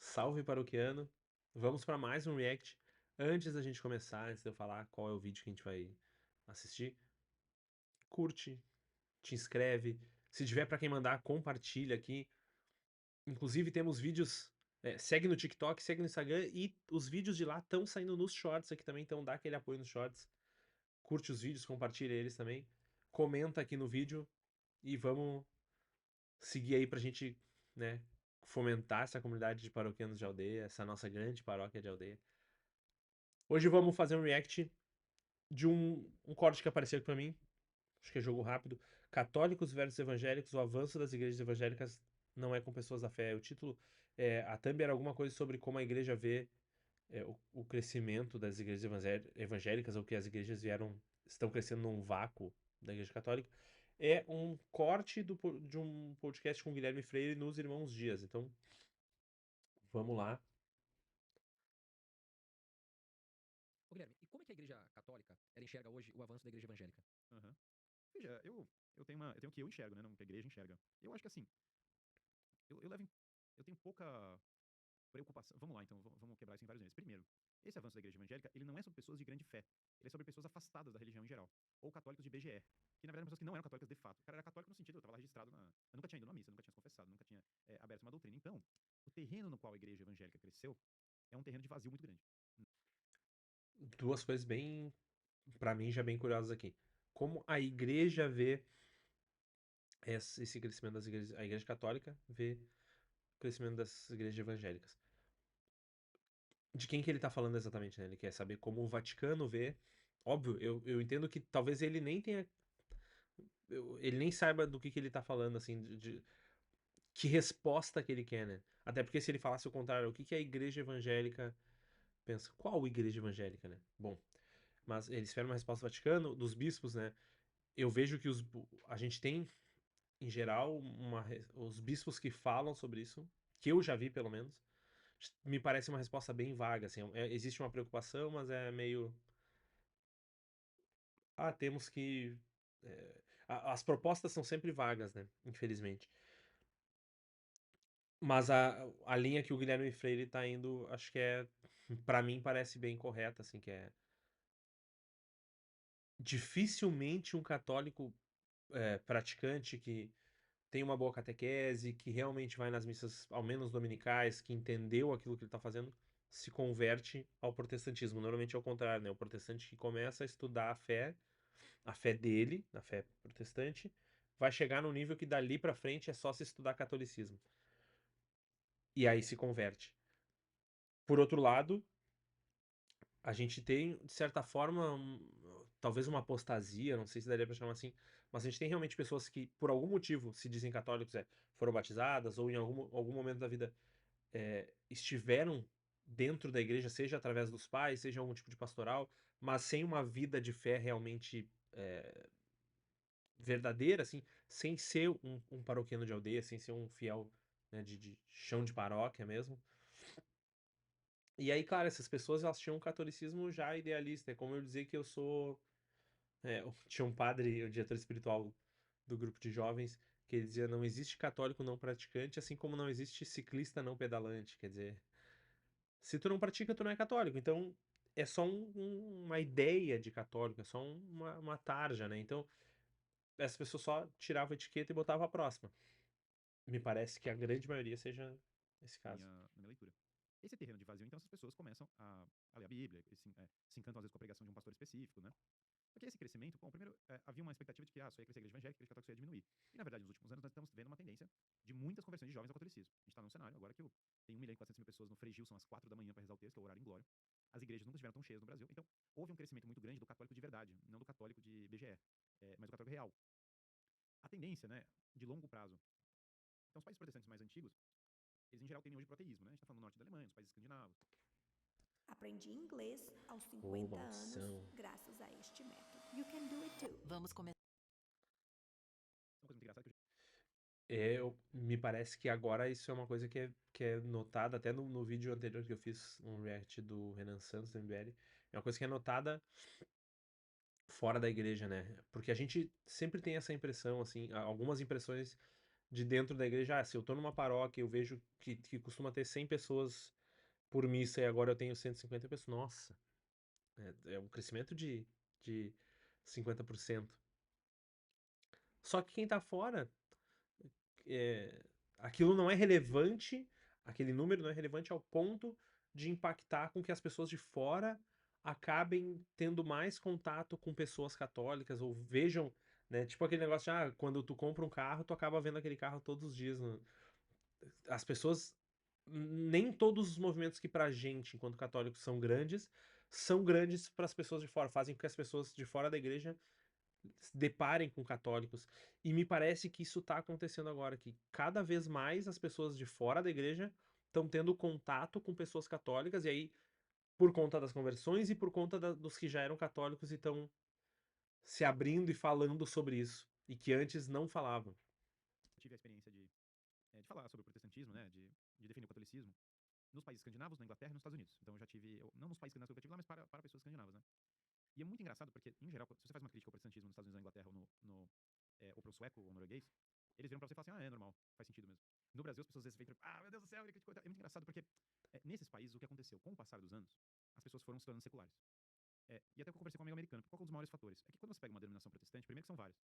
Salve paroquiano. Vamos para mais um react. Antes da gente começar, antes de eu falar qual é o vídeo que a gente vai assistir, curte, te inscreve. Se tiver para quem mandar, compartilha aqui. Inclusive temos vídeos, segue no TikTok, segue no Instagram e os vídeos de lá estão saindo nos shorts aqui também, então dá aquele apoio nos shorts. Curte os vídeos, compartilha eles também. Comenta aqui no vídeo e vamos seguir aí pra gente, né, fomentar essa comunidade de paroquianos de aldeia, essa nossa grande paróquia de aldeia. Hoje vamos fazer um react de um corte que apareceu aqui pra mim. Acho que é jogo rápido. Católicos versus evangélicos, o avanço das igrejas evangélicas não é com pessoas da fé. O título, a thumb era alguma coisa sobre como a igreja vê o crescimento das igrejas evangélicas, ou que as igrejas estão crescendo num vácuo da igreja católica. É um corte de um podcast com Guilherme Freire nos Irmãos Dias. Então, vamos lá. Ô, Guilherme, e como é que a Igreja Católica ela enxerga hoje o avanço da Igreja Evangélica? Aham. Veja, eu tenho o que eu enxergo, né? Não o que a igreja enxerga. Eu acho que assim, eu levo eu tenho pouca preocupação. Vamos lá, então, vamos quebrar isso em vários níveis. Primeiro, esse avanço da igreja evangélica, ele não é sobre pessoas de grande fé. Ele é sobre pessoas afastadas da religião em geral. Ou católicos de BGE. Que na verdade eram pessoas que não eram católicas de fato. O cara era católico no sentido, eu estava lá registrado na. Eu nunca tinha ido na missa, nunca tinha se confessado, nunca tinha aberto uma doutrina. Então, o terreno no qual a igreja evangélica cresceu é um terreno de vazio muito grande. Duas coisas bem, pra mim, já bem curiosas aqui. Como a igreja vê esse crescimento das igrejas, a igreja católica vê o crescimento das igrejas evangélicas. De quem que ele tá falando exatamente, né? Ele quer saber como o Vaticano vê. Óbvio, eu entendo que talvez ele nem tenha. Ele nem saiba do que ele tá falando, assim, que resposta que ele quer, né? Até porque se ele falasse o contrário, o que a igreja evangélica pensa? Qual igreja evangélica, né? Bom, mas eles esperam uma resposta do Vaticano, dos bispos, né? Eu vejo que a gente tem, em geral, os bispos que falam sobre isso, que eu já vi pelo menos, me parece uma resposta bem vaga, assim. Existe uma preocupação, mas é meio. Temos que. As propostas são sempre vagas, né? Infelizmente. Mas a linha que o Guilherme Freire tá indo, acho que pra mim, parece bem correta, assim, que é. Dificilmente um católico praticante que tem uma boa catequese, que realmente vai nas missas, ao menos dominicais, que entendeu aquilo que ele está fazendo, se converte ao protestantismo. Normalmente é o contrário, né? O protestante que começa a estudar a fé dele, a fé protestante, vai chegar num nível que dali para frente é só se estudar catolicismo. E aí se converte. Por outro lado, a gente tem, de certa forma, talvez uma apostasia, não sei se daria pra chamar assim, mas a gente tem realmente pessoas que, por algum motivo, se dizem católicos, foram batizadas, ou em algum momento da vida estiveram dentro da igreja, seja através dos pais, seja algum tipo de pastoral, mas sem uma vida de fé realmente verdadeira, assim, sem ser um paroquiano de aldeia, sem ser um fiel, né, de chão de paróquia mesmo. E aí, claro, essas pessoas elas tinham um catolicismo já idealista. É como eu dizer que eu sou. Tinha um padre, o diretor espiritual do grupo de jovens, que ele dizia: não existe católico não praticante, assim como não existe ciclista não pedalante. Quer dizer, se tu não pratica, tu não é católico. Então, é só uma ideia de católico, é só uma tarja, né? Então, essa pessoa só tirava a etiqueta e botava a próxima. Me parece que a grande maioria seja esse caso. Na minha leitura. Esse terreno de vazio, então, essas pessoas começam a ler a Bíblia, se encantam às vezes com a pregação de um pastor específico, né? Porque esse crescimento, bom, primeiro, havia uma expectativa de que só ia crescer a igreja evangélica, a igreja católica só ia diminuir. E, na verdade, nos últimos anos, nós estamos vendo uma tendência de muitas conversões de jovens ao catolicismo. A gente está num cenário agora que tem 1.400.000 pessoas no Frei Gil, são as 4 da manhã para rezar o texto, que é o horário em glória. As igrejas nunca estiveram tão cheias no Brasil. Então, houve um crescimento muito grande do católico de verdade, não do católico de BGE, mas do católico real. A tendência, né, de longo prazo. Então, os países protestantes mais antigos, eles em geral têm hoje proteísmo, né? A gente está falando do norte da Alemanha, dos países escandinavos. Aprendi inglês aos Ô, 50 anos, maldição. graças a este método. You can do it too. Vamos começar. Uma coisa muito engraçada que Me parece que agora isso é uma coisa que é notada, até no vídeo anterior que eu fiz, um react do Renan Santos, do MBL, é uma coisa que é notada fora da igreja, né? Porque a gente sempre tem essa impressão, assim, algumas impressões de dentro da igreja. Se eu tô numa paróquia, eu vejo que costuma ter 100 pessoas por missa e agora eu tenho 150 pessoas. Nossa, é um crescimento de 50%. Só que quem tá fora, é, aquilo não é relevante, aquele número não é relevante ao ponto de impactar com que as pessoas de fora acabem tendo mais contato com pessoas católicas ou vejam, né? Tipo aquele negócio de, quando tu compra um carro, tu acaba vendo aquele carro todos os dias. As pessoas, nem todos os movimentos que pra gente, enquanto católicos, são grandes para as pessoas de fora, fazem com que as pessoas de fora da igreja se deparem com católicos. E me parece que isso está acontecendo agora, que cada vez mais as pessoas de fora da igreja estão tendo contato com pessoas católicas, e aí, por conta das conversões e por conta dos que já eram católicos e estão se abrindo e falando sobre isso, e que antes não falavam. Eu tive a experiência de falar sobre o protestantismo, né, de defender o catolicismo, nos países escandinavos, na Inglaterra e nos Estados Unidos. Então eu já tive, não nos países escandinavos que eu tive lá, mas para pessoas escandinavas, né. E é muito engraçado porque, em geral, se você faz uma crítica ao protestantismo nos Estados Unidos, na Inglaterra ou pro sueco ou norueguês, eles viram pra você e falam assim, é normal, faz sentido mesmo. No Brasil, as pessoas às vezes veem, meu Deus do céu, ele criticou. É muito engraçado porque, nesses países, o que aconteceu? Com o passar dos anos, as pessoas foram se tornando seculares. E até que eu conversei com um amigo americano, porque qual é um dos maiores fatores? É que quando você pega uma denominação protestante, primeiro que são várias.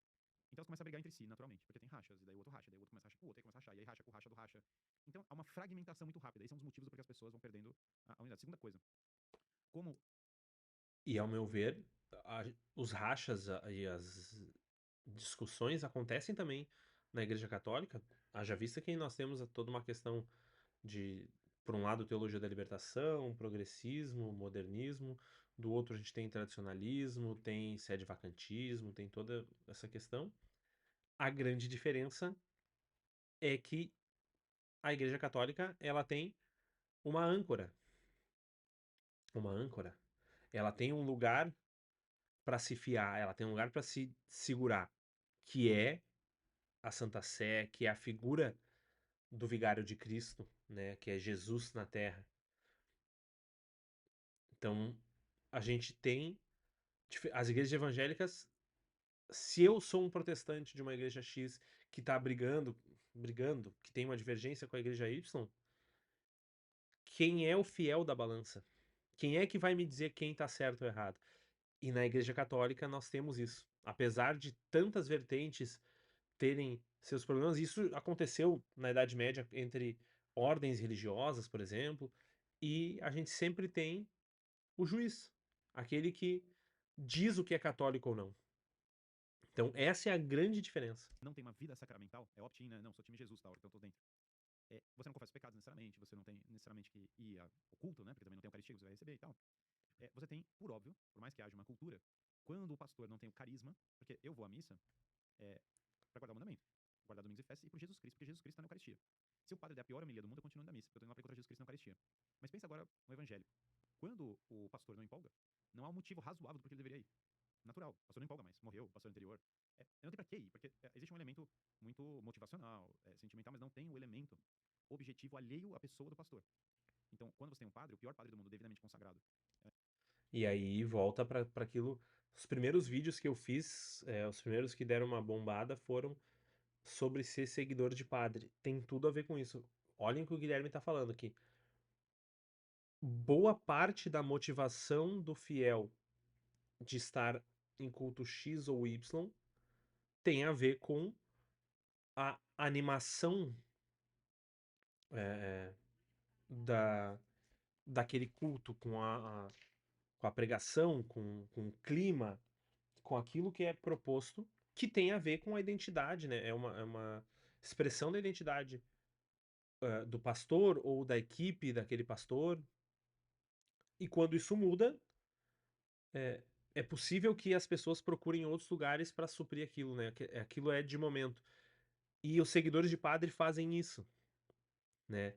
Então elas começam a brigar entre si, naturalmente, porque tem rachas, e daí o outro racha, daí o outro começa a rachar com o outro, aí começa a rachar, e aí racha com o racha do racha. Então há uma fragmentação muito rápida. Esse é um dos motivos porque as pessoas vão perdendo a unidade. Segunda coisa, como E, ao meu ver, os rachas e as discussões acontecem também na Igreja Católica. Haja vista que nós temos toda uma questão de, por um lado, teologia da libertação, progressismo, modernismo, do outro a gente tem tradicionalismo, tem sede-vacantismo, tem toda essa questão. A grande diferença é que a Igreja Católica, ela tem uma âncora. Uma âncora. Ela tem um lugar para se fiar, ela tem um lugar para se segurar, que é a Santa Sé, que é a figura do vigário de Cristo, né, que é Jesus na Terra. Então, a gente tem as igrejas evangélicas. Se eu sou um protestante de uma igreja X que está brigando, que tem uma divergência com a igreja Y, quem é o fiel da balança? Quem é que vai me dizer quem está certo ou errado? E na Igreja Católica nós temos isso. Apesar de tantas vertentes terem seus problemas, isso aconteceu na Idade Média entre ordens religiosas, por exemplo, e a gente sempre tem o juiz, aquele que diz o que é católico ou não. Então, essa é a grande diferença. não tem uma vida sacramental, é opt-in, né? Não, sou time Jesus, tal, então eu tô dentro. Você não confessa pecados necessariamente, você não tem necessariamente que ir ao culto, né? Porque também não tem Eucaristia que você vai receber e tal. Você tem, por óbvio, por mais que haja uma cultura, quando o pastor não tem o carisma, porque eu vou à missa para guardar o mandamento, guardar domingos e festas, e por Jesus Cristo, porque Jesus Cristo está na Eucaristia. Se o padre der a pior homilia do mundo, eu continuo indo à missa, porque eu tenho uma contra Jesus Cristo na Eucaristia. Mas pensa agora no evangélico. Quando o pastor não empolga, não há um motivo razoável do porquê ele deveria ir. Natural, o pastor não empolga mais, morreu, o pastor anterior. Não tem pra que ir, porque existe um elemento muito motivacional, sentimental, mas não tem o elemento objetivo alheio à pessoa do pastor. Então, quando você tem um padre, o pior padre do mundo, devidamente consagrado. E aí volta para aquilo. Os primeiros vídeos que eu fiz, os primeiros que deram uma bombada foram sobre ser seguidor de padre. Tem tudo a ver com isso. Olhem o que o Guilherme está falando aqui. Boa parte da motivação do fiel de estar em culto X ou Y tem a ver com a animação é, daquele culto, com a pregação, com o clima, com aquilo que é proposto, que tem a ver com a identidade, né? É uma expressão da identidade do pastor ou da equipe daquele pastor. E quando isso muda, é possível que as pessoas procurem outros lugares para suprir aquilo, né? Aquilo é de momento. E os seguidores de padre fazem isso, né?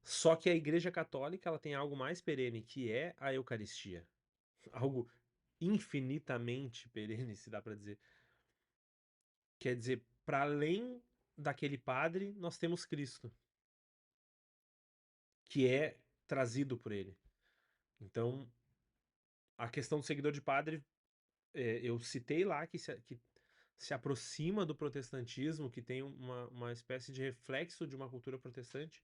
Só que a Igreja Católica, ela tem algo mais perene, que é a Eucaristia. Algo infinitamente perene, se dá para dizer. Quer dizer, para além daquele padre, nós temos Cristo, que é trazido por ele. Então, a questão do seguidor de padre, eu citei lá que se aproxima do protestantismo, que tem uma espécie de reflexo de uma cultura protestante,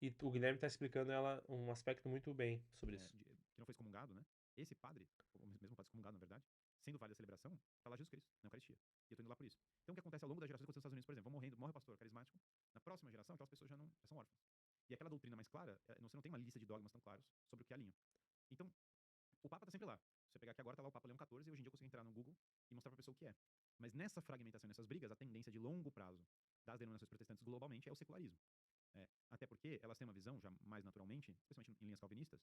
e o Guilherme está explicando ela um aspecto muito bem sobre isso. que não foi excomungado, né? Esse padre, ou mesmo padre excomungado, na verdade, sendo válido a celebração, tá lá Jesus Cristo, na Eucaristia. E eu tô indo lá por isso. Então o que acontece ao longo das gerações, quando nos Estados Unidos, por exemplo, vão morrendo, morre o pastor carismático, na próxima geração, aquelas pessoas já são órfãs. E aquela doutrina mais clara, você não tem uma lista de dogmas tão claros sobre o que é a linha. Então, o Papa tá sempre lá. Se você pegar aqui agora, tá lá o Papa Leão XIV, e hoje em dia eu consigo entrar no Google e mostrar pra pessoa o que é. Mas nessa fragmentação, nessas brigas, a tendência de longo prazo das denominações protestantes globalmente é o secularismo. Até porque elas têm uma visão, já mais naturalmente, especialmente em linhas calvinistas,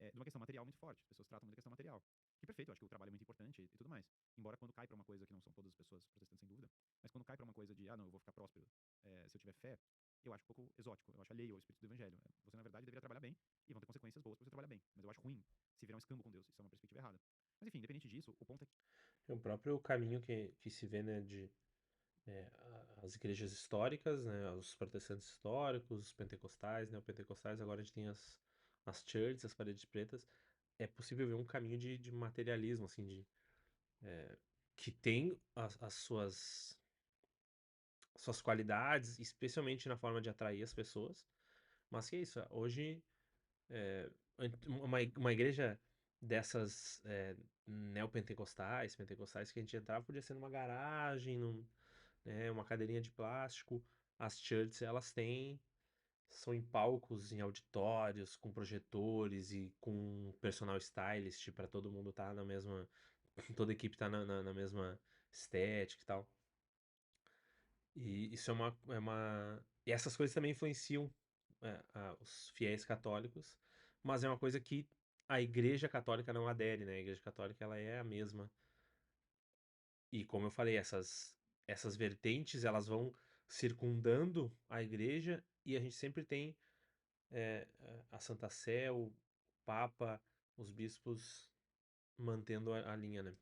de uma questão material muito forte. As pessoas tratam muito a questão material. Que perfeito, eu acho que o trabalho é muito importante e tudo mais. Embora quando cai pra uma coisa que não são todas as pessoas protestantes, sem dúvida, mas quando cai pra uma coisa de, não, eu vou ficar próspero se eu tiver fé, eu acho um pouco exótico, eu acho alheio ao espírito do evangelho. Você, na verdade, deveria trabalhar bem e vão ter consequências boas pra você trabalhar bem. Mas eu acho ruim se virar um escambo com Deus. Isso é uma perspectiva errada. Mas enfim, independente disso, o ponto é que É o próprio caminho que se vê, né, de as igrejas históricas, né, os protestantes históricos, os pentecostais, neopentecostais, agora a gente tem as churches, as paredes pretas. É possível ver um caminho de materialismo, assim, que tem as suas qualidades, especialmente na forma de atrair as pessoas, mas que é isso, hoje uma igreja dessas neopentecostais, pentecostais, que a gente entrava, podia ser numa garagem, uma cadeirinha de plástico. As churches, elas são em palcos, em auditórios, com projetores e com personal stylist para todo mundo estar na mesma, toda a equipe tá na mesma estética e tal. E isso e essas coisas também influenciam os fiéis católicos, mas é uma coisa que a Igreja Católica não adere, né? A Igreja Católica, ela é a mesma. E como eu falei, essas vertentes, elas vão circundando a igreja, e a gente sempre tem a Santa Sé, o Papa, os bispos mantendo a linha, né?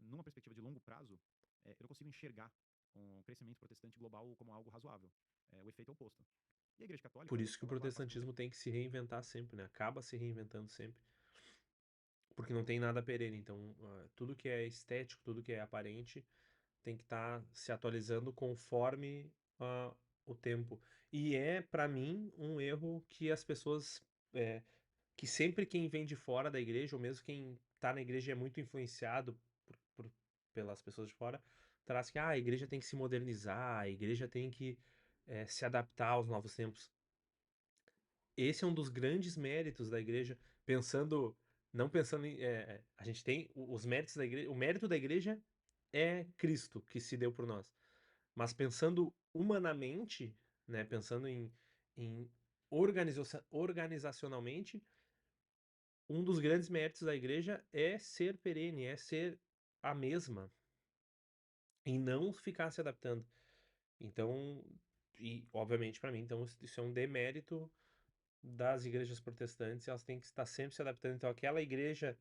numa perspectiva de longo prazo, eu não consigo enxergar um crescimento protestante global como algo razoável. O efeito é oposto. E a Igreja Católica, Por isso que o ela passa por um protestantismo tem que se reinventar sempre, né? Acaba se reinventando sempre, porque não tem nada perene. Então, tudo que é estético, tudo que é aparente, tem que estar se atualizando conforme o tempo. E é, para mim, um erro que as pessoas. Que sempre quem vem de fora da igreja, ou mesmo quem tá na igreja e é muito influenciado pelas pessoas de fora, traz que a igreja tem que se modernizar, a igreja tem que se adaptar aos novos tempos. Esse é um dos grandes méritos da igreja, pensando, não pensando em. A gente tem os méritos da igreja. O mérito da igreja é Cristo que se deu por nós. Mas pensando humanamente, né, pensando em organizacionalmente, um dos grandes méritos da igreja é ser perene, é ser a mesma e não ficar se adaptando. Então, e obviamente para mim, então isso é um demérito das igrejas protestantes, elas têm que estar sempre se adaptando. Então, aquela igreja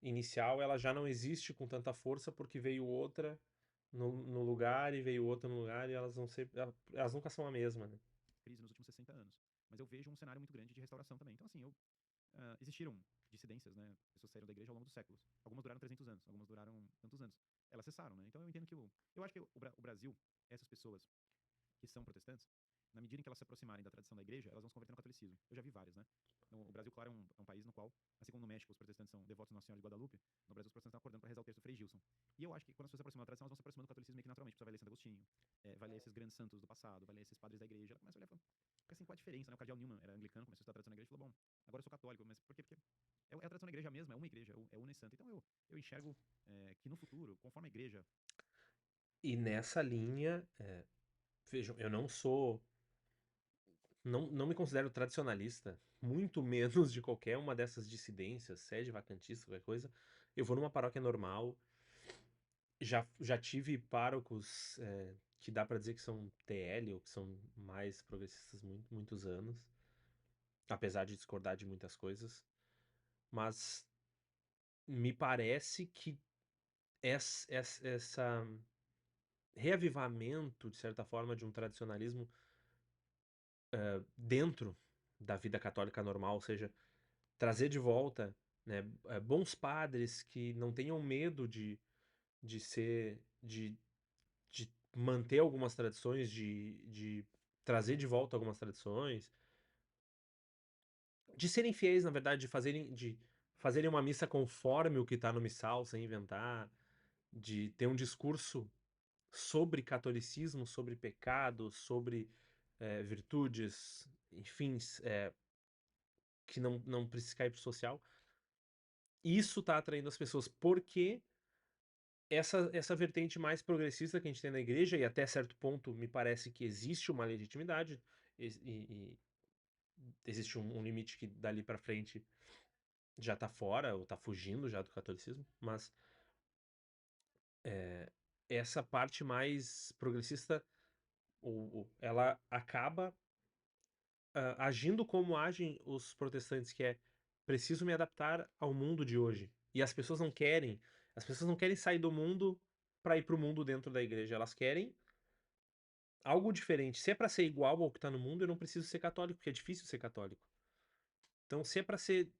inicial, ela já não existe com tanta força porque veio outra no lugar e veio outra no lugar e elas vão ser, elas nunca são a mesma, né? crise nos últimos 60 anos. Mas eu vejo um cenário muito grande de restauração também. Então, assim, existiram dissidências, né? Pessoas saíram da igreja ao longo dos séculos. Algumas duraram 300 anos, algumas duraram tantos anos. Elas cessaram, né? Então eu entendo que eu acho que o Brasil, essas pessoas que são protestantes, na medida em que elas se aproximarem da tradição da igreja, elas vão se converter no catolicismo. Eu já vi várias, né? O Brasil, claro, é um país no qual, assim como no México os protestantes são devotos de Nossa Senhora de Guadalupe, no Brasil os protestantes estão acordando para rezar o texto do Frei Gilson. E eu acho que quando as pessoas se aproximam da tradição, elas vão se aproximando do catolicismo meio que naturalmente. Você vai ler Santo Agostinho, vai ler esses grandes santos do passado, vai ler esses padres da igreja, ela começa a olhar e fala, assim, qual a diferença, né? O cardeal Newman era anglicano, começou a estudar a tradição da igreja e falou, bom, agora eu sou católico, mas por quê? Porque é a tradição da igreja mesma, é uma igreja, é una e santa. Então eu enxergo que no futuro, conforme a igreja... E nessa linha, vejam, eu não me considero tradicionalista, muito menos de qualquer uma dessas dissidências, sede vacantista, qualquer coisa. Eu vou numa paróquia normal, já tive párocos que dá pra dizer que são TL, ou que são mais progressistas muitos anos, apesar de discordar de muitas coisas, mas me parece que essa reavivamento, de certa forma, de um tradicionalismo dentro da vida católica normal, ou seja, trazer de volta, né, bons padres que não tenham medo de ser de, de manter algumas tradições, de trazer de volta algumas tradições, de serem fiéis, na verdade, de fazerem uma missa conforme o que está no missal, sem inventar, de ter um discurso sobre catolicismo, sobre pecado, sobre virtudes, enfim, que não precisa cair pro social. Isso tá atraindo as pessoas, porque essa vertente mais progressista que a gente tem na igreja, e até certo ponto me parece que existe uma legitimidade, e existe um limite que dali pra frente já tá fora, ou tá fugindo já do catolicismo, mas essa parte mais progressista, ela acaba agindo como agem os protestantes, que é preciso me adaptar ao mundo de hoje. E as pessoas não querem sair do mundo para ir pro mundo dentro da igreja, elas querem algo diferente. Se é para ser igual ao que tá no mundo, eu não preciso ser católico, porque é difícil ser católico. Então, se é para ser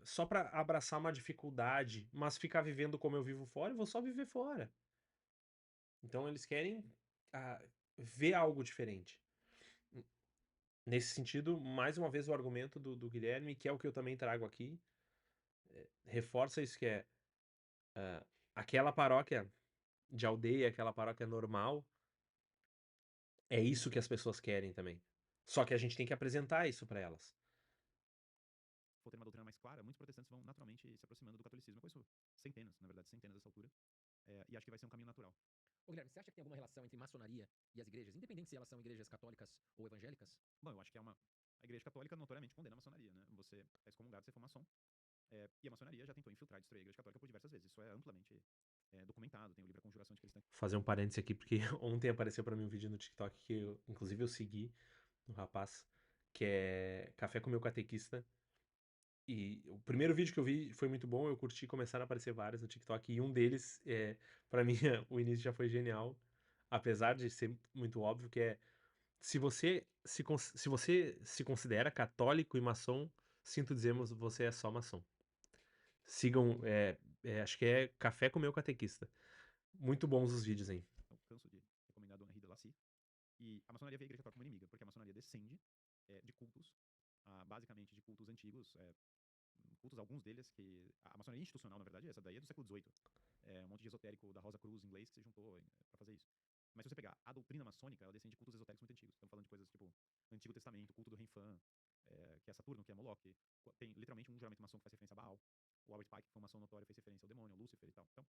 só para abraçar uma dificuldade, mas ficar vivendo como eu vivo fora, eu vou só viver fora. Então, eles querem ah, ver algo diferente. Nesse sentido, mais uma vez o argumento do Guilherme, que é o que eu também trago aqui, reforça isso que é aquela paróquia de aldeia, aquela paróquia normal, é isso que as pessoas querem também. Só que a gente tem que apresentar isso para elas. For ter uma doutrina mais clara, muitos protestantes vão naturalmente se aproximando do catolicismo. Eu conheço centenas, na verdade, centenas dessa altura. E acho que vai ser um caminho natural. Ô, Guilherme, você acha que tem alguma relação entre maçonaria e as igrejas, independente se elas são igrejas católicas ou evangélicas? Bom, eu acho que a igreja católica notoriamente condena a maçonaria, né? Você é excomungado se for maçom. E a maçonaria já tentou infiltrar e destruir a igreja católica por diversas vezes. Isso é amplamente documentado, tem o livro A Conjuração de Cristã. Fazer um parênteses aqui, porque ontem apareceu para mim um vídeo no TikTok que inclusive eu segui um rapaz, que é Café com Meu Catequista. E o primeiro vídeo que eu vi foi muito bom, eu curti, começaram a aparecer vários no TikTok, e um deles, para mim, o início já foi genial, apesar de ser muito óbvio, que é se você se você se considera católico e maçom, sinto dizermos, você é só maçom. Sigam, acho que é Café com Meu Catequista. Muito bons os vídeos, hein? Então, canso de recomendar a Dona Rita Lacy. E a maçonaria vê a igreja católica como inimiga, porque a maçonaria descende de cultos, basicamente de cultos antigos, cultos, alguns deles, que a maçonaria institucional, na verdade, essa daí é do século XVIII. Um monte de esotérico da Rosa Cruz inglês que se juntou para fazer isso. Mas se você pegar a doutrina maçônica, ela descende de cultos esotéricos muito antigos. Estamos falando de coisas tipo Antigo Testamento, culto do Renfan, que é Saturno, que é Moloch. Tem literalmente um juramento maçom que faz referência a Baal. O Albert Pike, que foi um maçom notório, fez referência ao demônio, ao Lúcifer e tal. Então,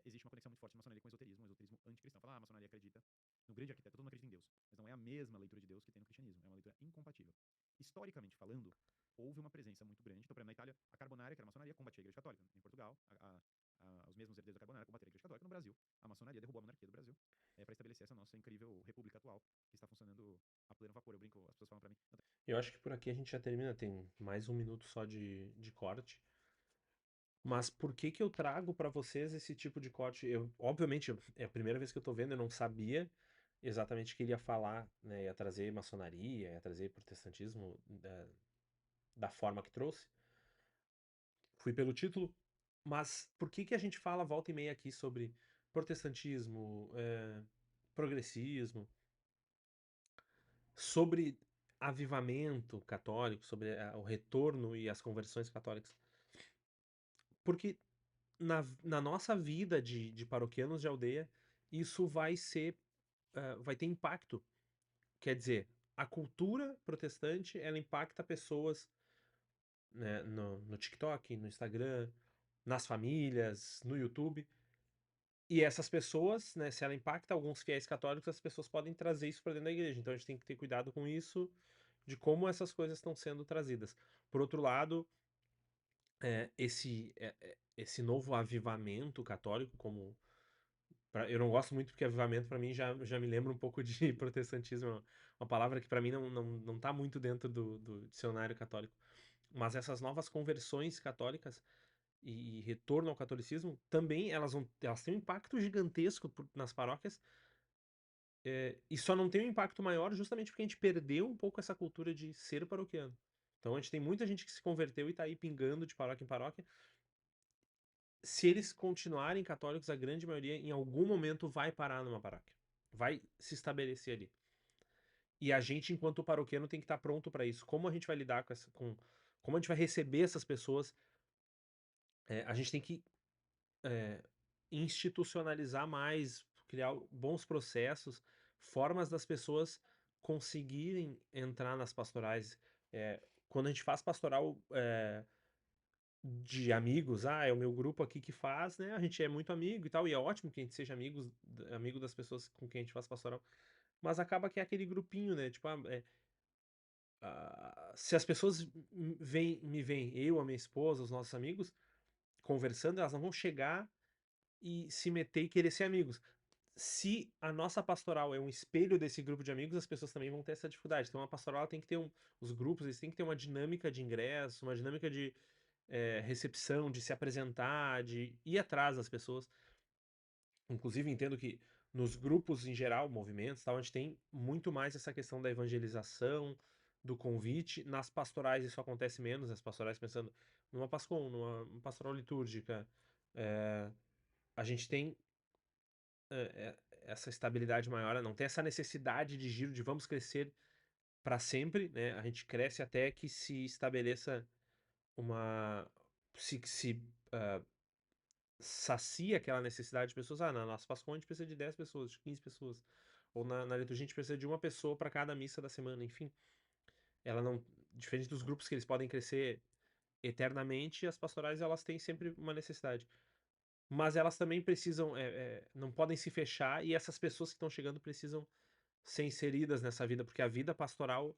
existe uma conexão muito forte de maçonaria com o esoterismo, um esoterismo anticristão. Falar, a maçonaria acredita no grande arquiteto, todo mundo acredita em Deus. Mas não é a mesma leitura de Deus que tem no cristianismo. É uma leitura incompatível. Historicamente falando, houve uma presença muito grande. Então, por exemplo, na Itália, a Carbonara, que era a maçonaria, combatia a Igreja Católica. Em Portugal, os mesmos herdeiros da Carbonara combateram a Igreja Católica. No Brasil, a maçonaria derrubou a monarquia do Brasil para estabelecer essa nossa incrível república atual, que está funcionando a pleno vapor. Eu brinco, as pessoas falam para mim. Eu acho que por aqui a gente já termina, tem mais um minuto só de corte. Mas por que que eu trago para vocês esse tipo de corte? Obviamente, é a primeira vez que eu tô vendo, eu não sabia exatamente que ele ia falar, né? Ia trazer maçonaria, ia trazer protestantismo da forma que trouxe. Fui pelo título, mas por que que a gente fala volta e meia aqui sobre protestantismo, progressismo, sobre avivamento católico, sobre o retorno e as conversões católicas? Porque na nossa vida de paroquianos de aldeia, isso vai ter impacto. Quer dizer, a cultura protestante, ela impacta pessoas, né, no TikTok, no Instagram, nas famílias, no YouTube. E essas pessoas, né, se ela impacta alguns fiéis católicos, as pessoas podem trazer isso para dentro da igreja. Então a gente tem que ter cuidado com isso, de como essas coisas estão sendo trazidas. Por outro lado, esse novo avivamento católico, eu não gosto muito porque avivamento para mim já me lembra um pouco de protestantismo, uma palavra que para mim não tá muito dentro do dicionário católico. Mas essas novas conversões católicas e retorno ao catolicismo, também elas têm um impacto gigantesco nas paróquias, e só não tem um impacto maior justamente porque a gente perdeu um pouco essa cultura de ser paroquiano. Então a gente tem muita gente que se converteu e tá aí pingando de paróquia em paróquia, se eles continuarem católicos, a grande maioria, em algum momento, vai parar numa paróquia. Vai se estabelecer ali. E a gente, enquanto paroquiano, tem que estar pronto para isso. Como a gente vai lidar como a gente vai receber essas pessoas? A gente tem que institucionalizar mais, criar bons processos, formas das pessoas conseguirem entrar nas pastorais. Quando a gente faz pastoral de amigos, é o meu grupo aqui que faz, né? A gente é muito amigo e tal, e é ótimo que a gente seja amigo das pessoas com quem a gente faz pastoral, mas acaba que é aquele grupinho, né? Tipo, se as pessoas me veem, eu, a minha esposa, os nossos amigos, conversando, elas não vão chegar e se meter e querer ser amigos. Se a nossa pastoral é um espelho desse grupo de amigos, as pessoas também vão ter essa dificuldade. Então a pastoral ela tem que ter os grupos, eles têm que ter uma dinâmica de ingresso, uma dinâmica de recepção, de se apresentar, de ir atrás das pessoas. Inclusive, entendo que nos grupos em geral, movimentos, tal, a gente tem muito mais essa questão da evangelização, do convite. Nas pastorais isso acontece menos, as pastorais pensando numa Pascom, numa pastoral litúrgica, a gente tem essa estabilidade maior, não tem essa necessidade de giro, de vamos crescer para sempre, né? A gente cresce até que se estabeleça uma... se sacia aquela necessidade de pessoas. Na nossa Pascom a gente precisa de 10 pessoas, de 15 pessoas. Ou na liturgia a gente precisa de uma pessoa para cada missa da semana, enfim. Ela não... Diferente dos grupos que eles podem crescer eternamente, as pastorais elas têm sempre uma necessidade. Mas elas também precisam... não podem se fechar e essas pessoas que estão chegando precisam ser inseridas nessa vida, porque a vida pastoral,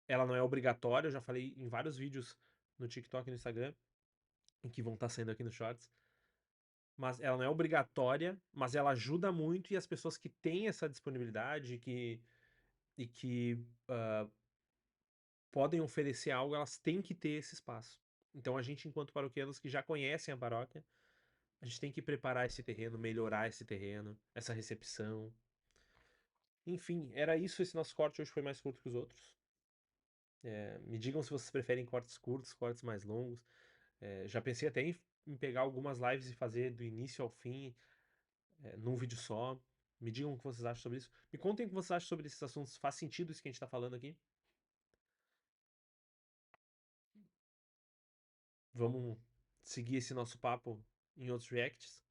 ela não é obrigatória. Eu já falei em vários vídeos no TikTok e no Instagram, em que vão estar saindo aqui nos shorts, mas ela não é obrigatória, mas ela ajuda muito, e as pessoas que têm essa disponibilidade e que podem oferecer algo, elas têm que ter esse espaço. Então a gente, enquanto paroquianos que já conhecem a paróquia, a gente tem que preparar esse terreno, melhorar esse terreno, essa recepção. Enfim, era isso. Esse nosso corte hoje foi mais curto que os outros. Me digam se vocês preferem cortes curtos, cortes mais longos. Já pensei até em pegar algumas lives e fazer do início ao fim, num vídeo só. Me digam o que vocês acham sobre isso. Me contem o que vocês acham sobre esses assuntos. Faz sentido isso que a gente tá falando aqui? Vamos seguir esse nosso papo em outros reacts.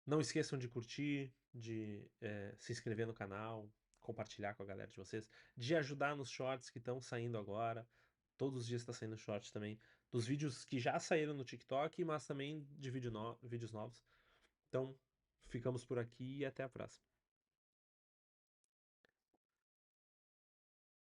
Não esqueçam de curtir, de se inscrever no canal, compartilhar com a galera de vocês, de ajudar nos shorts que estão saindo agora. Todos os dias está saindo shorts também, dos vídeos que já saíram no TikTok, mas também de vídeos novos. Então, ficamos por aqui e até a próxima.